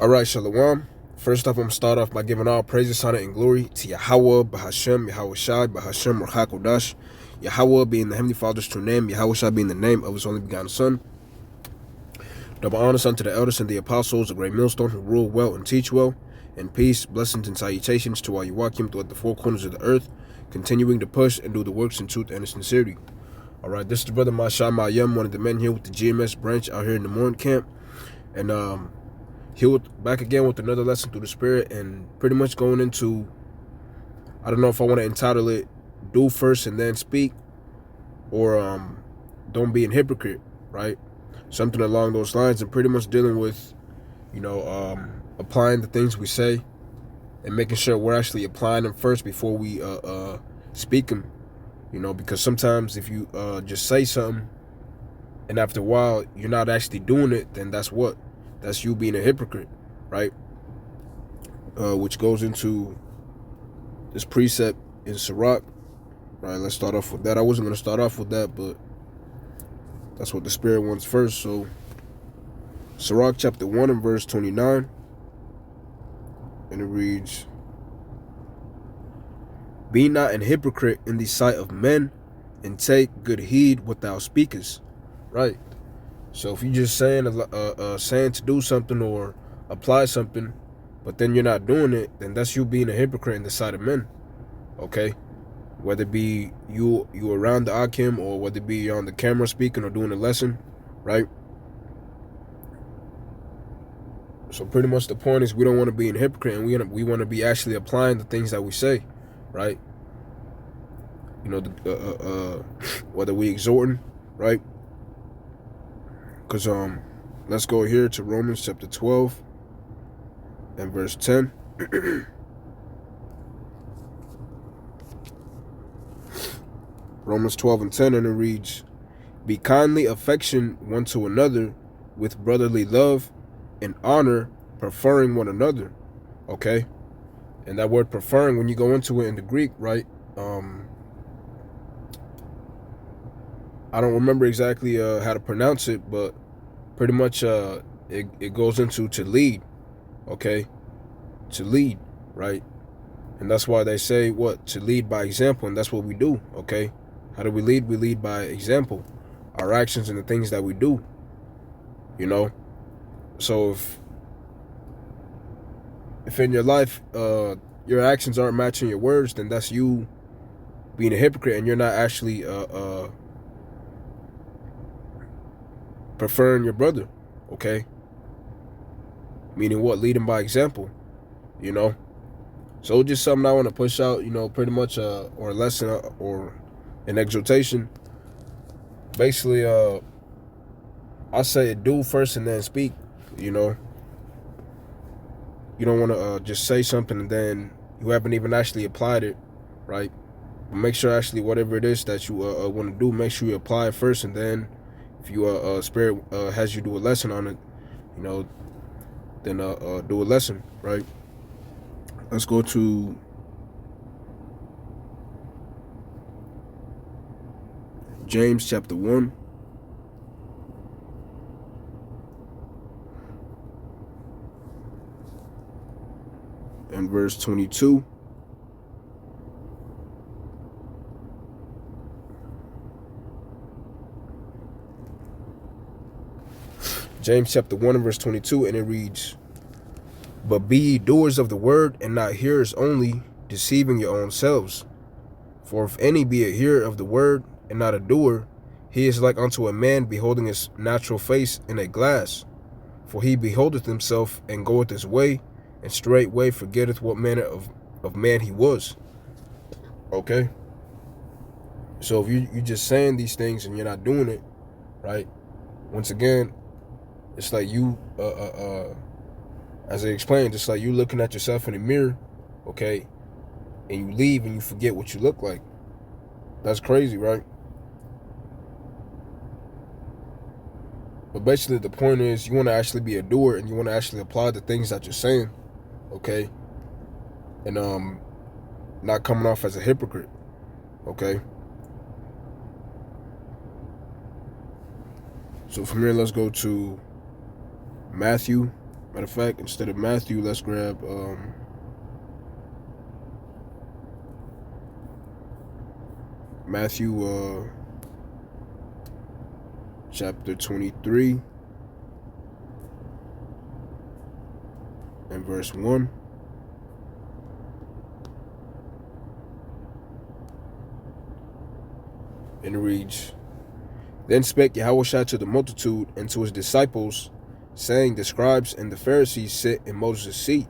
All right, Shalom. First off, I'm going to start off by giving all praises, honor, and glory to Yahweh, Bahashem, Yahweh Shai, Bahashem, Ruach Yahweh being the Heavenly Father's true name, Yahweh Shai being the name of His only begotten Son. Double honors unto the elders and the apostles, a great millstone who rule well and teach well. And peace, blessings, and salutations to all you walking throughout the four corners of the earth, continuing to push and do the works in truth and in sincerity. All right, this is the brother Mashai Mayim, one of the men here with the GMS branch out here in the morning camp. And he'll back again with another lesson through the Spirit, and pretty much going into, I don't know if I want to entitle it do first and then speak, or don't be a hypocrite, right? Something along those lines, and pretty much dealing with, applying the things we say and making sure we're actually applying them first before we speak them, because sometimes if you just say something and after a while you're not actually doing it, then that's you being a hypocrite, right? Which goes into this precept in Sirach, right? Let's start off with that. I wasn't going to start off with that, but that's what the Spirit wants first. So Sirach chapter 1 and verse 29, and it reads, "Be not an hypocrite in the sight of men, and take good heed what thou speakest." Right? So if you're just saying to do something or apply something, but then you're not doing it, then that's you being a hypocrite in the sight of men. Okay? Whether it be you around the Akim, or whether it be you're on the camera speaking or doing a lesson, right? So pretty much the point is we don't want to be a hypocrite, and we want to be actually applying the things that we say, right? Whether we exhorting, right? Because let's go here to Romans chapter 12 and verse 10. Romans 12 and 10, and it reads, "Be kindly affection one to another with brotherly love and honor, preferring one another." Okay? And that word preferring, when you go into it in the Greek, right? I don't remember exactly how to pronounce it, but pretty much it goes into to lead, okay? To lead, right? And that's why they say to lead by example, and that's what we do, okay? How do we lead? We lead by example, our actions and the things that we do, So if in your life your actions aren't matching your words, then that's you being a hypocrite, and you're not actually preferring your brother, okay? Meaning what? Leading by example, So just something I want to push out, pretty much, or a lesson or an exhortation. Basically, I say do first and then speak, You don't want to just say something and then you haven't even actually applied it, right? But make sure actually whatever it is that you want to do, make sure you apply it first, and then if you Spirit has you do a lesson on it, then do a lesson, right? Let's go to James chapter 1. And verse 22. James chapter 1 and verse 22, and it reads, "But be ye doers of the word, and not hearers only, deceiving your own selves. For if any be a hearer of the word, and not a doer, he is like unto a man beholding his natural face in a glass. For he beholdeth himself, and goeth his way, and straightway forgetteth what manner of man he was." Okay? So if you're just saying these things and you're not doing it, right? Once again, it's like you, as I explained, it's like you looking at yourself in the mirror, okay? And you leave and you forget what you look like. That's crazy, right? But basically the point is you want to actually be a doer, and you want to actually apply the things that you're saying, okay? And not coming off as a hypocrite, okay? So from here, let's go to Matthew Matter of fact, instead of Matthew, let's grab Matthew chapter 23 and verse 1. And it reads, Then spake Yahushua to the multitude and to his disciples, saying, The scribes and the Pharisees sit in Moses' seat.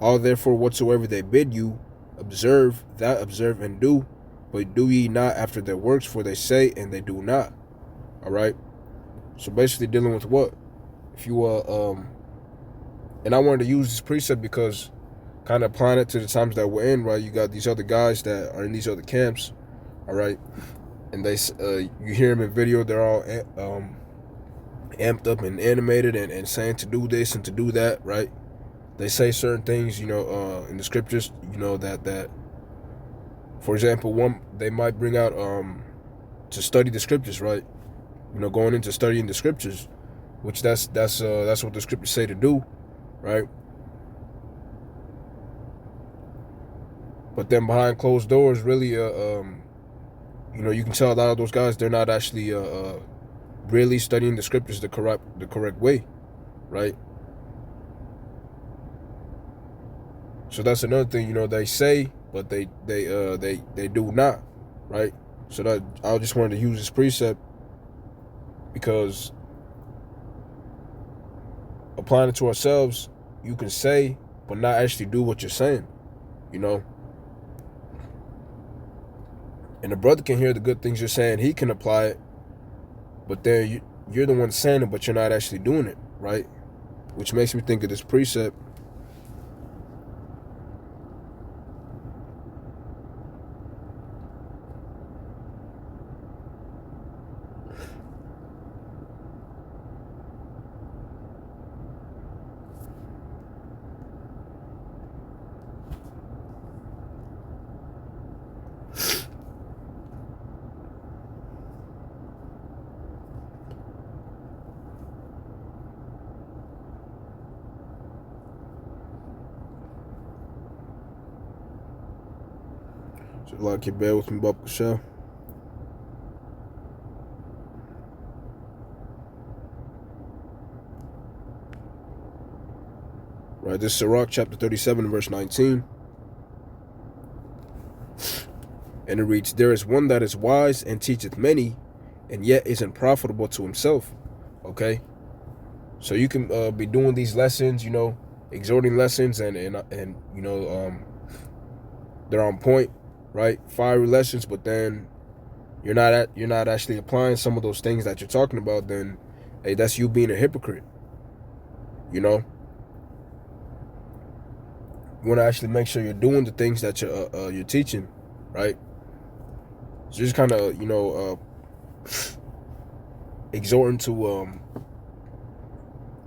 All therefore whatsoever they bid you, observe and do, but do ye not after their works, for they say and they do not. All right. So basically dealing with what? If you and I wanted to use this precept because kind of applying it to the times that we're in, right? You got these other guys that are in these other camps, all right? And they, you hear them in video, they're all amped up and animated and saying to do this and to do that, right? They say certain things, in the scriptures, that for example, they might bring out to study the scriptures, right? Going into studying the scriptures, which that's what the scriptures say to do, right? But then behind closed doors, really, you can tell a lot of those guys, they're not actually really studying the scriptures the correct way, right? So that's another thing, they say, but they do not, right? So that I just wanted to use this precept because applying it to ourselves, you can say, but not actually do what you're saying, And the brother can hear the good things you're saying, he can apply it, but then you're the one saying it, but you're not actually doing it, right? Which makes me think of this precept. So like you bear with me, Bubba Show. Right, this is Sirach chapter 37, verse 19. And it reads, There is one that is wise and teacheth many, and yet isn't profitable to himself. Okay? So you can be doing these lessons, exhorting lessons, and they're on point, right? Fiery lessons, but then you're not actually applying some of those things that you're talking about. Then, hey, that's you being a hypocrite. You want to actually make sure you're doing the things that you're teaching, right? So just kind of exhorting to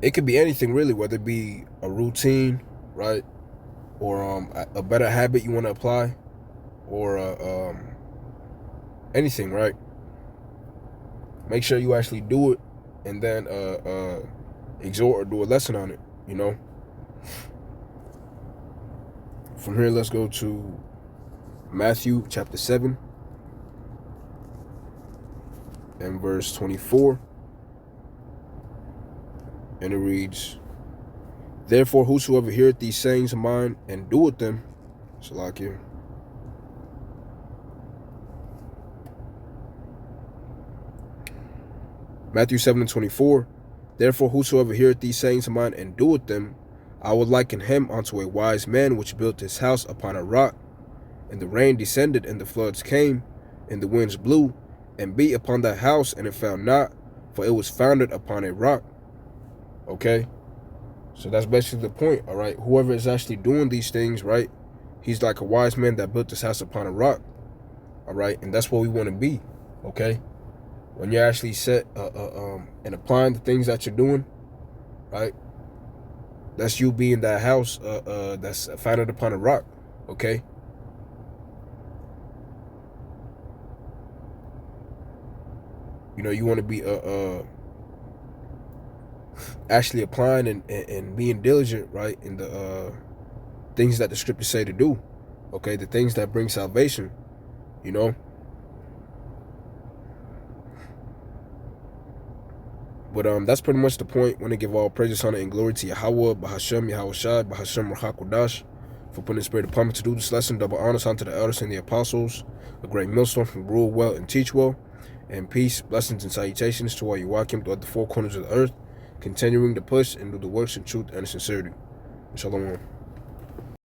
it could be anything really, whether it be a routine, right, or a better habit you want to apply, or anything, right? Make sure you actually do it, and then exhort or do a lesson on it. From here, let's go to Matthew chapter 7 and verse 24. And it reads, Therefore whosoever heareth these sayings of mine and doeth them, Salakia. Matthew 7 and 24. Therefore whosoever heareth these sayings of mine and doeth them, I will liken him unto a wise man which built his house upon a rock. And the rain descended, and the floods came, and the winds blew, and beat upon that house, and it fell not, for it was founded upon a rock. Okay? So that's basically the point, all right? Whoever is actually doing these things, right, he's like a wise man that built his house upon a rock, all right? And that's what we want to be, okay? When you're actually set and applying the things that you're doing, right, that's you being that house that's founded upon a rock, okay? You want to be actually applying and being diligent, right, in the things that the scriptures say to do, okay, the things that bring salvation, you know. But that's pretty much the point. Want to give all praises, honor, and glory to Yahweh, Bahashem, Yahweh Shai, Bahashem, Ruach for putting the spirit upon me to do this lesson. Double honors unto the elders and the apostles, a great millstone from rule well and teach well, and peace, blessings, and salutations to all you walking throughout the four corners of the earth, continuing to push and do the works in truth and sincerity. Shalom.